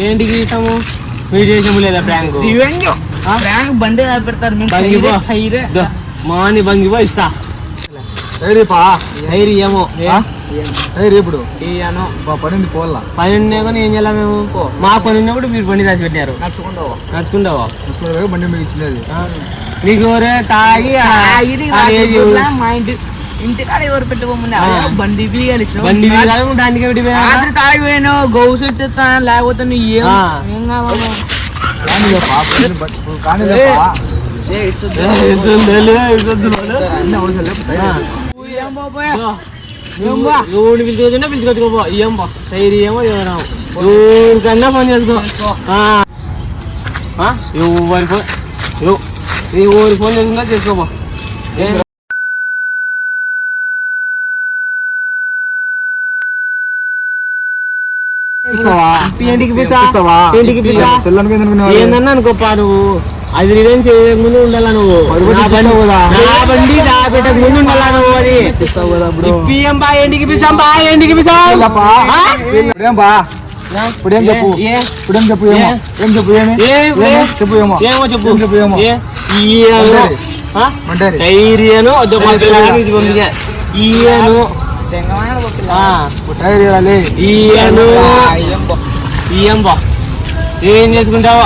ఏంటికి తీసాము మీరు చేసాము లేదా ప్రాంక్ బండి పెడతారు మాని బంగిపో ఇస్తా ఏమో ఇప్పుడు పడింది పోల్లా పని ఉన్నాక ఏం చేయాలి మేము మా పని ఉన్నప్పుడు మీరు బండి రాసి పెట్టారు నడుచుకుంటావా బండి మీకు ఇచ్చినది నీకు తాగి మా ఇంటికాడ ఎవరు పెట్టుకోమని బండి బండి దానికి రాత్రి తాగిపోయాను గౌసు ఇచ్చేస్తాను లేకపోతే నీ ఏం కావాలి పిలుచుకోవచ్చుకోపో ఏం బా సైరి ఏమో ఎవరికన్నా పని చేసుకో ఎవరి ఫోన్ ఎవరి ఫోన్ చేసుకుంటా చేసుకోపో ఏందన్నా అనుకోపా నువ్వు అది రివెంజ్ చేయకముందు ఉండాలా నువ్వు బండి పెట్టక ముందు ఉండాలా నువ్వు అది ఇంటికి ఇప్పుడేం చెప్పు ఏమో చెప్పు ధైర్యను ఈయను ఏం చేసుకుంటావో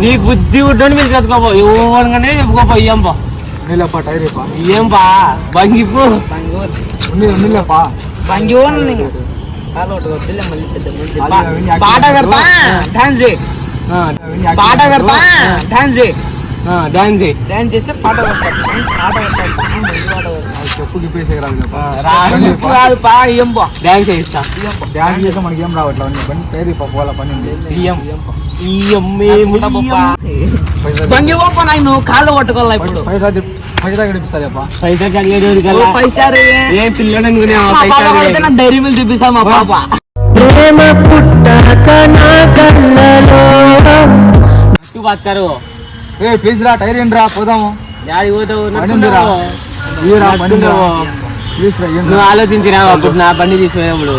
నీ బుద్ధి ఉడ్డని పిలిచి కట్టుకోపో ఎవరికనే చెప్పుకోపో ఇయ్యంపా ఏం బా బంగిపో పాట కడతా డాన్స్ చేస్తే పాట చెప్పు గిప్పేసే డాన్స్ చేస్తా డాన్స్ చేస్తే మనకి ఏం రావట్లేదు బండి టైర్ పోవాల పని నువ్వు కాళ్ళు పట్టుకోవాలి ఇప్పుడు పైసా గడిపిస్తాను పిల్లలు డైరీ మిల్ చూపిస్తా మా పాప బతకారు ప్లీజ్ రా టైర్ ఏంటి రా పోదాము నువ్వు ఆలోచించినా అప్పుడు నా బండి తీసుకునేప్పుడు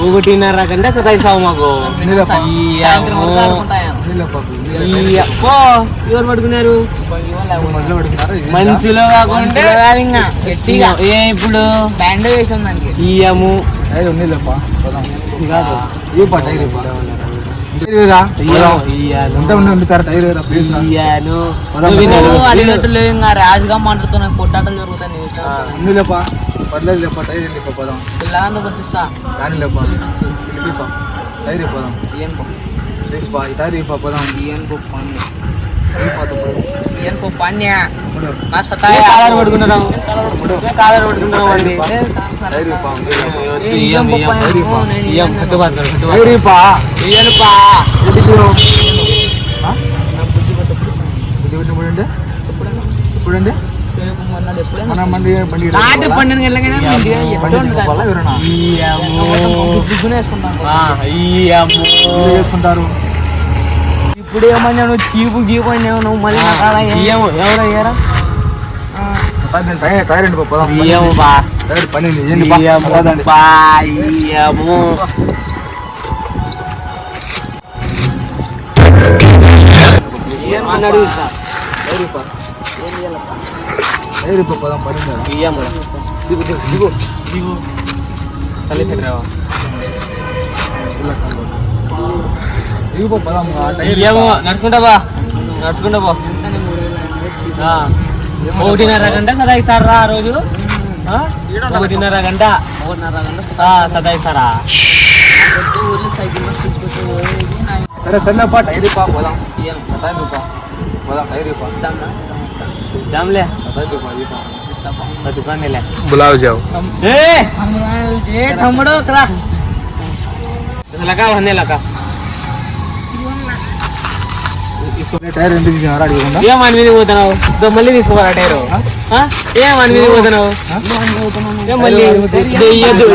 ఒకటిన్నర గంట సతాయిస్తావు మాకు ఎవరు పడుకున్నారు మంచులో కాకుండా ఇప్పుడు ఇయ్యము కాదు రాజుగా మాట్లాడుతున్నా కొట్టాటలు జరుగుతాయి పిల్లలంతా కొట్టిస్తా ఇప్పుడండి వేసుకుంటారు ఇప్పుడు ఏమన్నా నువ్వు చీపు గీపు అన్నావు నువ్వు మళ్ళీ ఎవరయ్యారా నడుచుకుంటావా నడుచుకుంటావా 1:30 గంట సదాయిస్తారా ఆ రోజు 1:30 గంట సదాయిస్తారా సరే సరేపా టైర్ పోదాం बुलाओ जाओ थमड़ो लगा होने लगा టైర్ ఎందుకు ఇచ్చినారా అడిగకుండా ఏం అని మీద పోతున్నావు మళ్ళీ తీసుకోవాలా టైరు ఏం అని మీద పోతున్నావు ఏం మళ్ళీ ఇయ్యద్దు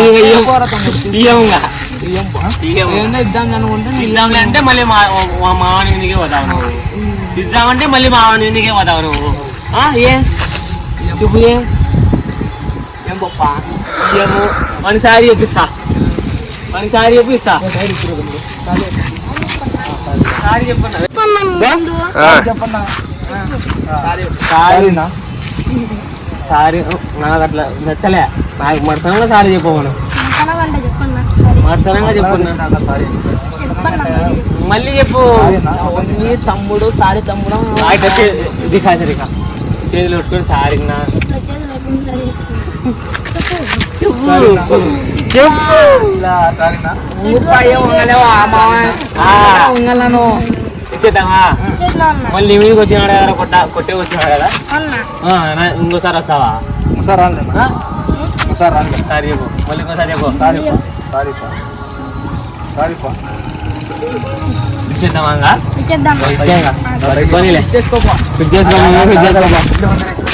ఇయ్యముగా ఇద్దాంలే అంటే మళ్ళీ మా మావాని మీదకే పోతావు నువ్వు ఇద్దామంటే మళ్ళీ మావాని మీదకే పోతావు నువ్వు ఏ చెప్పు ఏం గొప్ప ఇయ్యము మనసారి చెప్పిస్తా మనసారి చెప్పిస్తా సారీ చెప్పన్నా చెప్పన్నా సారీ సారీ నాకు అట్లా నచ్చలే నాకు మడసనంగా సారీ చెప్పమను మడసనంగా చెప్పన్నా మళ్ళీ చెప్పు నీ తమ్ముడు సారీ తమ్ముడు దిఖా సరిగా చేతులు పెట్టుకొని సారీ ఇచ్చేద్దామా మళ్ళీ మీదకి వచ్చినాడు కదా కొట్టే వచ్చినాడు కదా ఇంకోసారి వస్తావా ఒకసారి రాను ఒకసారి రాను సారీ చెప్పు మళ్ళీ ఇంకోసారి చెప్పు సారీ సారీపా ఇచ్చేద్దామా ఇచ్చేద్దాం చేసుకోపా చేసుకోపా